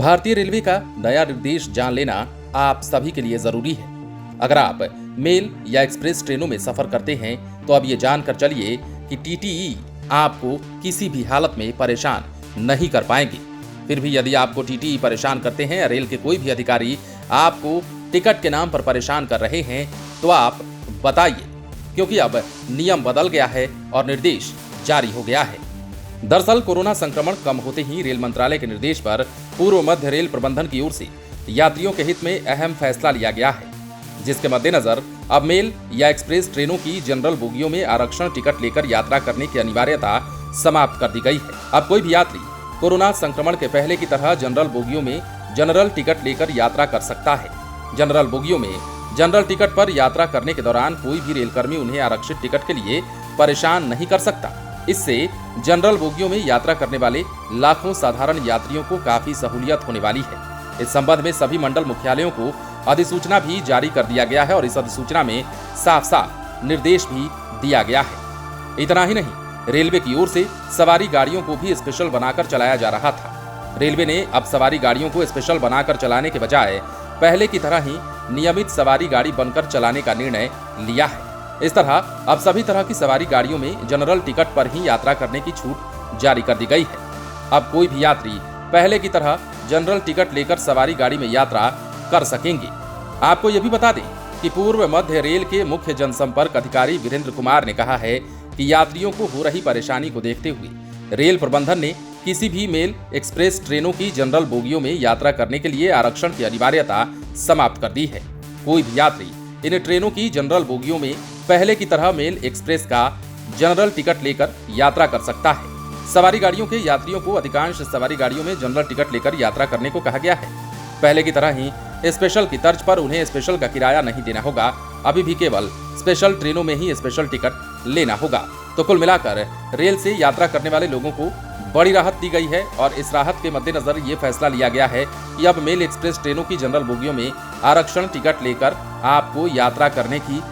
भारतीय रेलवे का नया निर्देश जान लेना आप सभी के लिए जरूरी है। अगर आप मेल या एक्सप्रेस ट्रेनों में सफर करते हैं तो अब ये जानकर चलिए कि टीटीई आपको किसी भी हालत में परेशान नहीं कर पाएंगे। फिर भी यदि आपको टीटीई परेशान करते हैं या रेल के कोई भी अधिकारी आपको टिकट के नाम पर परेशान कर रहे हैं तो आप बताइए, क्योंकि अब नियम बदल गया है और निर्देश जारी हो गया है। दरअसल कोरोना संक्रमण कम होते ही रेल मंत्रालय के निर्देश पर पूर्व मध्य रेल प्रबंधन की ओर से यात्रियों के हित में अहम फैसला लिया गया है, जिसके मद्देनजर अब मेल या एक्सप्रेस ट्रेनों की जनरल बोगियों में आरक्षण टिकट लेकर यात्रा करने की अनिवार्यता समाप्त कर दी गई है। अब कोई भी यात्री कोरोना संक्रमण के पहले की तरह जनरल बोगियों में जनरल टिकट लेकर यात्रा कर सकता है। जनरल बोगियों में जनरल टिकट पर यात्रा करने के दौरान कोई भी रेलकर्मी उन्हें आरक्षित टिकट के लिए परेशान नहीं कर सकता। इससे जनरल बोगियों में यात्रा करने वाले लाखों साधारण यात्रियों को काफी सहूलियत होने वाली है। इस संबंध में सभी मंडल मुख्यालयों को अधिसूचना भी जारी कर दिया गया है और इस अधिसूचना में साफ साफ निर्देश भी दिया गया है। इतना ही नहीं, रेलवे की ओर से सवारी गाड़ियों को भी स्पेशल बनाकर चलाया जा रहा था। रेलवे ने अब सवारी गाड़ियों को स्पेशल बनाकर चलाने के बजाय पहले की तरह ही नियमित सवारी गाड़ी बनकर चलाने का निर्णय लिया है। इस तरह अब सभी तरह की सवारी गाड़ियों में जनरल टिकट पर ही यात्रा करने की छूट जारी कर दी गई है। अब कोई भी यात्री पहले की तरह जनरल टिकट लेकर सवारी गाड़ी में यात्रा कर सकेंगे। आपको यह भी बता दें कि पूर्व मध्य रेल के मुख्य जनसंपर्क अधिकारी वीरेंद्र कुमार ने कहा है कि यात्रियों को हो रही परेशानी को देखते हुए रेल प्रबंधन ने किसी भी मेल एक्सप्रेस ट्रेनों की जनरल बोगियों में यात्रा करने के लिए आरक्षण की अनिवार्यता समाप्त कर दी है। कोई भी यात्री इन ट्रेनों की जनरल बोगियों में पहले की तरह मेल एक्सप्रेस का जनरल टिकट लेकर यात्रा कर सकता है। सवारी गाड़ियों के यात्रियों को अधिकांश सवारी गाड़ियों में जनरल टिकट लेकर यात्रा करने को कहा गया है। पहले की तरह ही स्पेशल की तर्ज पर उन्हें स्पेशल का किराया नहीं देना होगा। अभी भी केवल स्पेशल ट्रेनों में ही स्पेशल टिकट लेना होगा। तो कुल मिलाकर रेल से यात्रा करने वाले लोगों को बड़ी राहत दी गई है और इस राहत के मद्देनजर ये फैसला लिया गया है कि अब मेल एक्सप्रेस ट्रेनों की जनरल बोगियों में आरक्षण टिकट लेकर आपको यात्रा करने की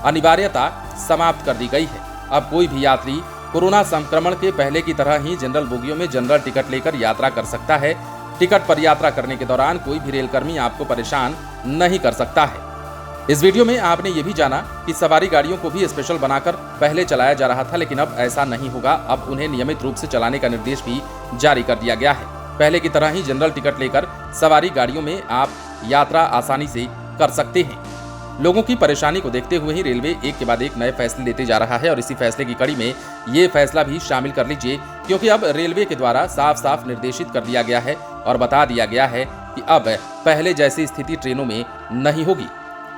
अनिवार्यता समाप्त कर दी गई है। अब कोई भी यात्री कोरोना संक्रमण के पहले की तरह ही जनरल बोगियों में जनरल टिकट लेकर यात्रा कर सकता है। टिकट पर यात्रा करने के दौरान कोई भी रेलकर्मी आपको परेशान नहीं कर सकता है। इस वीडियो में आपने ये भी जाना कि सवारी गाड़ियों को भी स्पेशल बनाकर पहले चलाया जा रहा था, लेकिन अब ऐसा नहीं होगा। अब उन्हें नियमित रूप से चलाने का निर्देश भी जारी कर दिया गया है। पहले की तरह ही जनरल टिकट लेकर सवारी गाड़ियों में आप यात्रा आसानी से कर सकते हैं। लोगों की परेशानी को देखते हुए ही रेलवे एक के बाद एक नए फैसले लेते जा रहा है और इसी फैसले की कड़ी में ये फैसला भी शामिल कर लीजिए, क्योंकि अब रेलवे के द्वारा साफ साफ निर्देशित कर दिया गया है और बता दिया गया है कि अब पहले जैसी स्थिति ट्रेनों में नहीं होगी।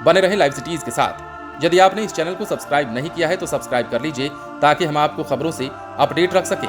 बने रहे लाइव सिटीज के साथ। यदि आपने इस चैनल को सब्सक्राइब नहीं किया है तो सब्सक्राइब कर लीजिए ताकि हम आपको खबरों से अपडेट रख सकें।